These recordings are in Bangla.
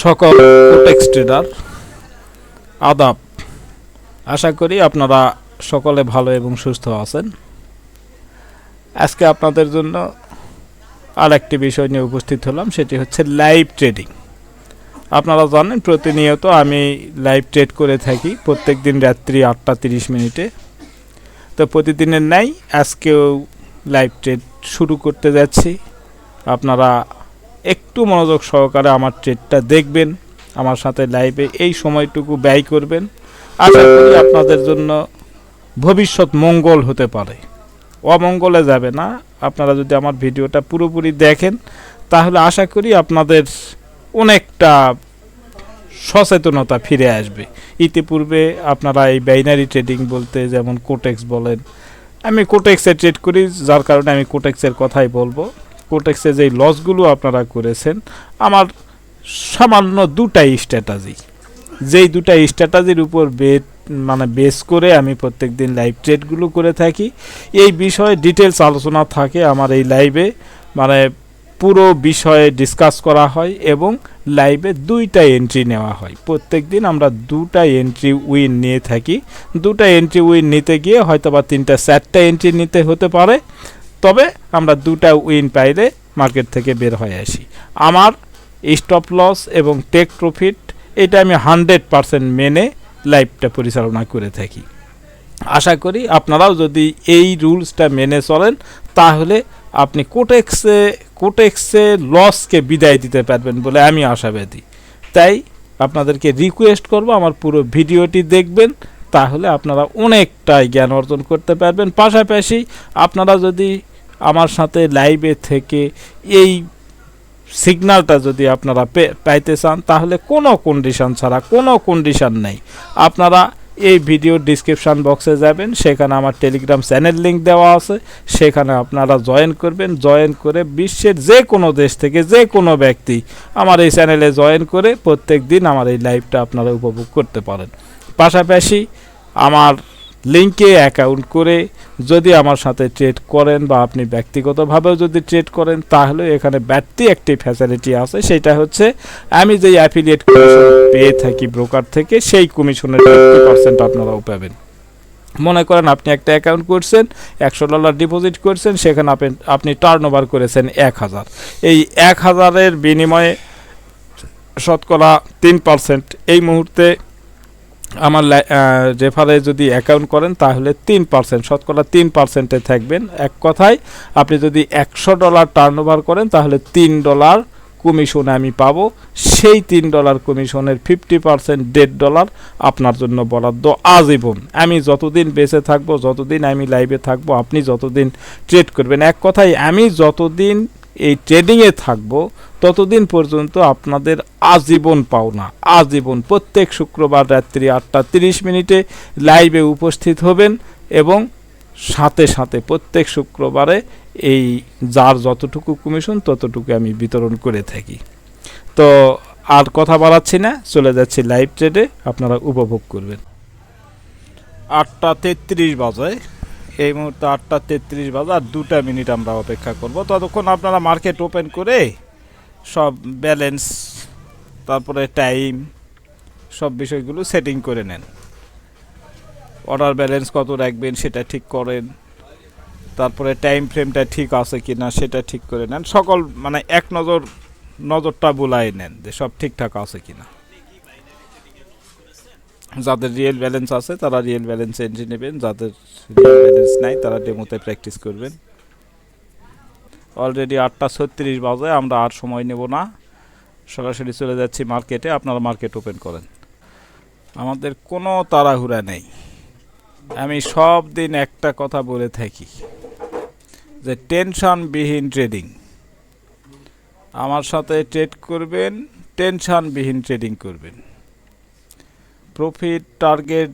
সকল কোটেক্স ট্রেডার আদাব। আশা করি আপনারা সকলে ভালো এবং সুস্থ আছেন। আজকে আপনাদের জন্য আরেকটি বিষয় নিয়ে উপস্থিত হলাম, সেটি হচ্ছে লাইভ ট্রেডিং। আপনারা জানেন প্রতিনিয়ত আমি লাইভ ট্রেড করে থাকি প্রত্যেক দিন রাত্রি 8:30 তো প্রতিদিনের ন্যায় আজকেও লাইভ ট্রেড শুরু করতে যাচ্ছি। আপনারা একটু মনোযোগ সহকারে আমার ট্রেডটা দেখবেন, আমার সাথে লাইভে এই সময়টুকু ব্যয় করবেন। আশা করি আপনাদের জন্য ভবিষ্যৎ মঙ্গল হতে পারে, অমঙ্গলে যাবে না। আপনারা যদি আমার ভিডিওটা পুরোপুরি দেখেন তাহলে আশা করি আপনাদের অনেকটা সচেতনতা ফিরে আসবে। ইতিপূর্বে আপনারা এই বাইনারি ট্রেডিং বলতে যেমন কোটেক্স বলেন, আমি কোটেক্সে ট্রেড করি, যার কারণে আমি কোটেক্সের কথাই বলবো। কোটেক্সে যেই লসগুলো আপনারা করেছেন, আমার সামান্য দুটাই স্ট্র্যাটাজি, যেই দুটা স্ট্র্যাটাজির উপর বেস করে আমি প্রত্যেক দিন লাইভ ট্রেডগুলো করে থাকি। এই বিষয়ে ডিটেলস আলোচনা থাকে আমার এই লাইভে, পুরো বিষয়ে ডিসকাস করা হয় এবং লাইভে দুইটা এন্ট্রি নেওয়া হয়। প্রত্যেক দিন আমরা দুটা এন্ট্রি উইন নিয়ে থাকি। দুটা এন্ট্রি উইন নিতে গিয়ে হয়তো বা 3-4টা এন্ট্রি নিতে হতে পারে, তবে আমরা দুটা উইন পাইলে মার্কেট থেকে বের হয়ে আসি। আমার স্টপ লস এবং টেক প্রফিট এটা আমি 100% মেনে লাইভটা পরিচালনা করে থাকি। আশা করি আপনারাও যদি এই রুলসটা মেনে চলেন তাহলে আপনি কোটেক্সে লসকে বিদায় দিতে পারবেন বলে আমি আশাবাদী। তাই আপনাদেরকে রিকোয়েস্ট করব আমার পুরো ভিডিওটি দেখবেন, তাহলে আপনারা অনেকটাই জ্ঞান অর্জন করতে পারবেন। পাশাপাশি আপনারা যদি আমার সাথে লাইভে থেকে এই সিগন্যালটা যদি আপনারা পাইতে চান তাহলে কোনো কন্ডিশন নেই, আপনারা এই ভিডিওর ডিসক্রিপশান বক্সে যাবেন, সেখানে আমার টেলিগ্রাম চ্যানেল লিঙ্ক দেওয়া আছে, সেখানে আপনারা জয়েন করবেন। জয়েন করে বিশ্বের যে কোনো দেশ থেকে যে কোনো ব্যক্তি আমার এই চ্যানেলে জয়েন করে প্রত্যেক দিন আমার এই লাইভটা আপনারা উপভোগ করতে পারেন। পাশাপাশি আমার লিঙ্কে অ্যাকাউন্ট করে যদি আমার সাথে ট্রেড করেন বা আপনি ব্যক্তিগতভাবেও যদি ট্রেড করেন তাহলে এখানে বাড়তি একটি ফ্যাসিলিটি আছে, সেটা হচ্ছে আমি যেই অ্যাফিলিয়েট কমিশন পেয়ে থাকি ব্রোকার থেকে, সেই কমিশনের 50% আপনারাও পাবেন। মনে করেন আপনি একটা অ্যাকাউন্ট করছেন, $100 ডিপোজিট করছেন, সেখানে আপনি টার্ন ওভার করেছেন 1000। এই 1000-এর বিনিময়ে শতকরা 3% এই মুহূর্তে আমার রেফারে যদি অ্যাকাউন্ট করেন তাহলে 3%, শতকরা 3%-এ থাকবেন। এক কথায় আপনি যদি $100 টার্ন ওভার করেন তাহলে $3 কমিশন আমি পাবো। সেই $3 কমিশনের 50% $1.5 আপনার জন্য বরাদ্দ আজীবন। আমি যতদিন বেঁচে থাকবো, যতদিন আমি লাইভে থাকবো, আপনি যতদিন ট্রেড করবেন, এক কথায় আমি যতদিন এই ট্রেডিংয়ে থাকবো ততদিন পর্যন্ত আপনাদের আজীবন পাওনা, আজীবন প্রত্যেক শুক্রবার রাত্রি 8:30 লাইভে উপস্থিত হবেন এবং সাথে সাথে প্রত্যেক শুক্রবারে এই যার যতটুকু কমিশন ততটুকু আমি বিতরণ করে থাকি। তো আর কথা বাড়াচ্ছি না, চলে যাচ্ছি লাইভ ট্রেডে, আপনারা উপভোগ করবেন। 8:33 বাজে, এই মুহূর্তে 8:33 বাজে, আর 2 মিনিট আমরা অপেক্ষা করব। ততক্ষণ আপনারা মার্কেট ওপেন করে সব ব্যালেন্স, তারপরে টাইম, সব বিষয়গুলো সেটিং করে নেন। অর্ডার ব্যালেন্স কত রাখবেন সেটা ঠিক করেন, তারপরে টাইম ফ্রেমটা ঠিক আছে কিনা সেটা ঠিক করে নেন। সকল এক নজরটা বুলাই নেন যে সব ঠিকঠাক আছে কিনা। যাদের রিয়েল ব্যালেন্স আছে তারা রিয়েল ব্যালেন্স এন্ট্রি নেবেন, যাদের রিয়েল ব্যালেন্স নাই তারা ডেমোতে প্র্যাকটিস করবেন। অলরেডি 8:36 বাজে, আমরা আর সময় নেব না, সরাসরি চলে যাচ্ছি মার্কেটে। আপনারা মার্কেট ওপেন করেন, আমাদের কোনো তাড়াহুড়া নেই। আমি সব দিন একটা কথা বলে থাকি যে টেনশনবিহীন ট্রেডিং। আমার সাথে ট্রেড করবেন, টেনশনবিহীন ট্রেডিং করবেন। প্রফিট টার্গেট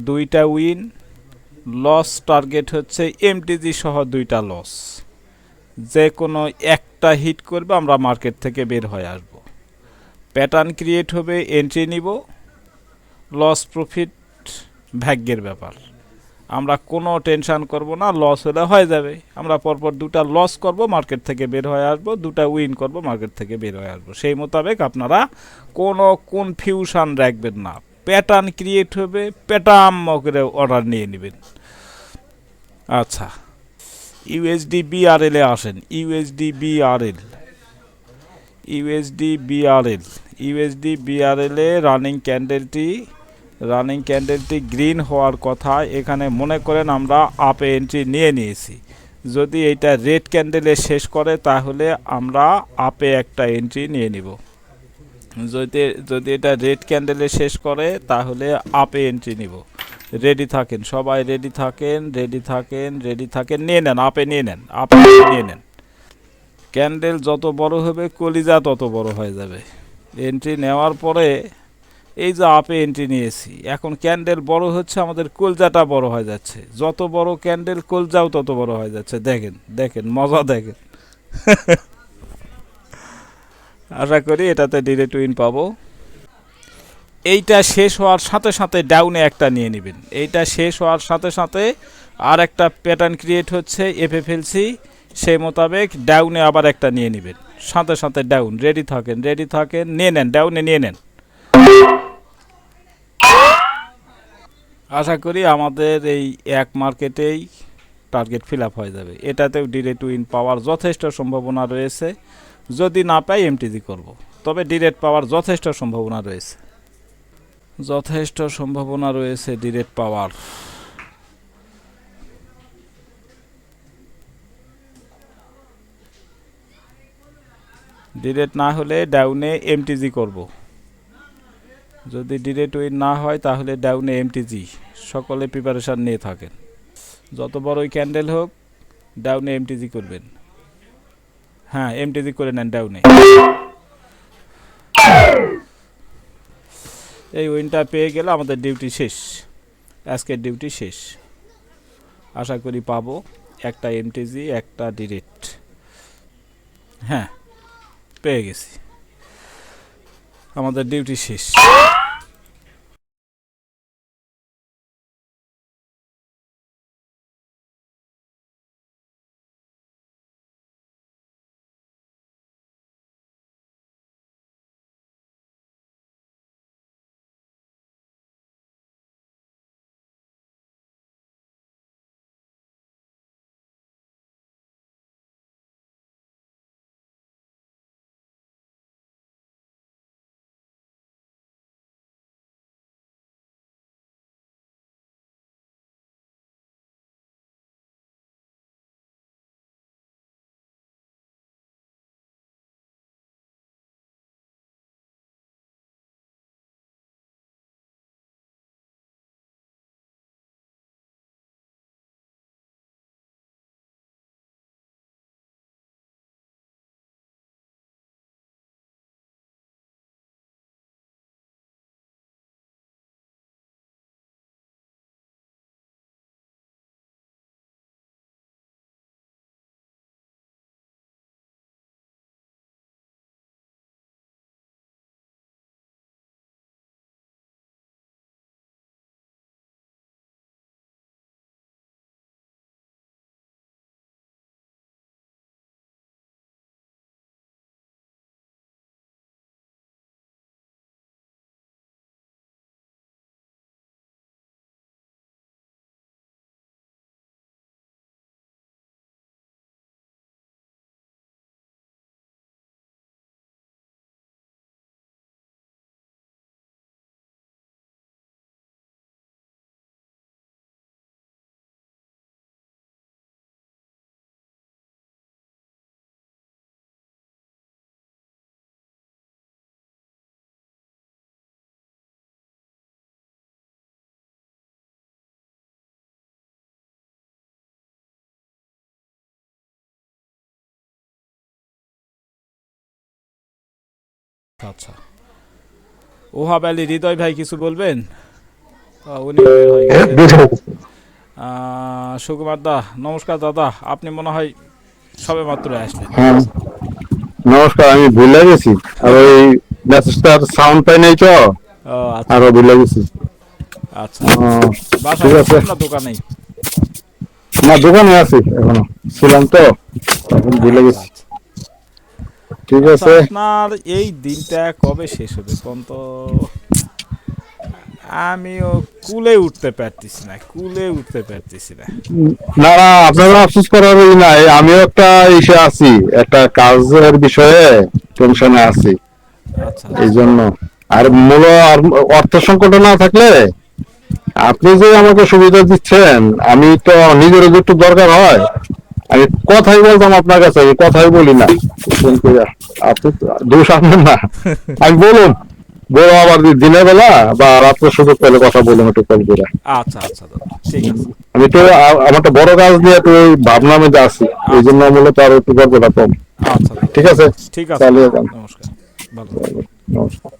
দুইটা উইন, লস টার্গেট হচ্ছে এমটিজি সহ 2টা লস। যে কোনো একটা হিট করবে আমরা মার্কেট থেকে বের হয়ে আসব। প্যাটার্ন ক্রিয়েট হবে, এন্ট্রি নিব, লস প্রফিট ভাগ্যের ব্যাপার। আমরা কোনো টেনশন করব না, লস হলে হয়ে যাবে। আমরা পরপর দুটা লস করব, মার্কেট থেকে বের হয়ে আসবো, দুটা উইন করব, মার্কেট থেকে বের হয়ে আসবো। সেই মোতাবেক আপনারা কোনো কনফিউশন রাখবেন না। প্যাটার্ন ক্রিয়েট হবে, প্যাটার্ন করে অর্ডার নিয়ে নেবেন। আচ্ছা, ইউএসডি বিআরএল এ আসেন। USD BRL, USD BRL, USD BRL এ রানিং ক্যান্ডেলটি গ্রিন হওয়ার কথা। এখানে মনে করেন আমরা আপে এন্ট্রি নিয়ে নিয়েছি। যদি এটা রেড ক্যান্ডেলে শেষ করে তাহলে আমরা আপে একটা এন্ট্রি নিয়ে নিব। যদি এটা রেড ক্যান্ডেলে শেষ করে তাহলে আপে এন্ট্রি নিব। রেডি থাকেন সবাই, রেডি থাকেন, রেডি থাকেন, রেডি থাকেন। নিয়ে নেন, আপে নিয়ে নেন, আপে নিয়ে নেন। ক্যান্ডেল যত বড় হবে কলিজা তত বড় হয়ে যাবে। এন্ট্রি নেওয়ার পরে এই যে আপে এন্ট্রি নিয়েছি, এখন ক্যান্ডেল বড় হচ্ছে, আমাদের কলজাটা বড় হয়ে যাচ্ছে। যত বড় ক্যান্ডেল কলজাও তত বড় হয়ে যাচ্ছে। দেখেন দেখেন, মজা দেখেন। আশা করি এটাতে ডিরেক্ট উইন পাবো। এইটা শেষ হওয়ার সাথে সাথে ডাউনে একটা নিয়ে নেবেন। এইটা শেষ হওয়ার সাথে সাথে আর একটা প্যাটার্ন ক্রিয়েট হচ্ছে এফএফএলসি, সেই মোতাবেক ডাউনে আবার একটা নিয়ে নেবেন। সাথে সাথে ডাউন। রেডি থাকেন, রেডি থাকেন, নিয়ে নেন, ডাউনে নিয়ে নেন। আশা করি আমাদের এই এক মার্কেটেই টার্গেট ফিল আপ হয়ে যাবে। এটাতেও ডিরেক্ট উইন পাওয়ার যথেষ্ট সম্ভাবনা রয়েছে। যদি না পাই এমটিজি করব, তবে ডিরেক্ট পাওয়ার যথেষ্ট সম্ভাবনা রয়েছে, যথেষ্ট সম্ভাবনা রয়েছে ডিরেক্ট পাওয়ার। ডিরেক্ট না হলে ডাউনে এমটিজি করব। যদি ডিরেক্ট উইন না হয় তাহলে ডাউনে এমটিজি। সকলে প্রিপারেশান নিয়ে থাকেন। যত বড়ই ক্যান্ডেল হোক ডাউনে এমটিজি করবেন। হ্যাঁ, এমটিজি করে নেন ডাউনে। এই উইনটা পেয়ে গেলে আমাদের ডিউটি শেষ, আজকের ডিউটি শেষ। আশা করি পাবো একটা এমটিজি, একটা ডিরেক্ট। হ্যাঁ, পেয়ে গেছি, আমাদের ডিউটি শেষ। আচ্ছা, ওহাব আলী হৃদয় ভাই কিছু বলবেন? উনি বের হয়ে গেছেন। সুকুমার দা, নমস্কার দাদা, আপনি মনে হয় সবে মাত্র আসলেন। হ্যাঁ, নমস্কার। আমি ভুলে গেছি, আর ওই মেসেজটার সাউন্ড পাই নাই তো, আচ্ছা আরো ভুলে গেছি। আচ্ছা, ও, বাসায় ঠিক আছে। না দোকানেই? না, দোকানে আছি এখনো, ছিলাম তো তখন ভুলে আচ্ছা, গেছি। আচ্ছা। ঠিক আচ্ছা, আছে। আপনার এই দিনটা কবে শেষ হবে কোন তো? আমিও কুলে উঠতে পারতেছি না, কুলে উঠতে পারতেছি না। না না, আপনারা আফসোস করার ই নাই, আমিও একটা ইসে আছি, একটা কাজের বিষয়ে টেনশনে আছি আচ্ছা, এই আচ্ছা। জন্য। আর মূল আর অর্থ সংকট না থাকলে আপনি যে আমাকে সুবিধা দিচ্ছেন, আমি তো নিজের একটু দরকার হয়, আমি কথাই বলতাম আপনার কাছে, আমি কথাই বলি না। ফোন কইরা। আপনি তো দোষ আপনার না, আমি বলুন, বড় আবার দিনের বেলা বা রাত্রে সুযোগ পেলে কথা বলুন একটু কল করে। আচ্ছা, আচ্ছা দাদা, ঠিক আছে। আমি তো আমার তো বড় কাজ নিয়ে একটু ওই ভাবনা মধ্যে আছি, এই আচ্ছা, জন্য মূলত আর একটু গল্পটা কম। আচ্ছা দাদা, ঠিক আছে, ঠিক আছে চালিয়ে দাদা, যান। নমস্কার। ভালো থাকবেন। নমস্কার।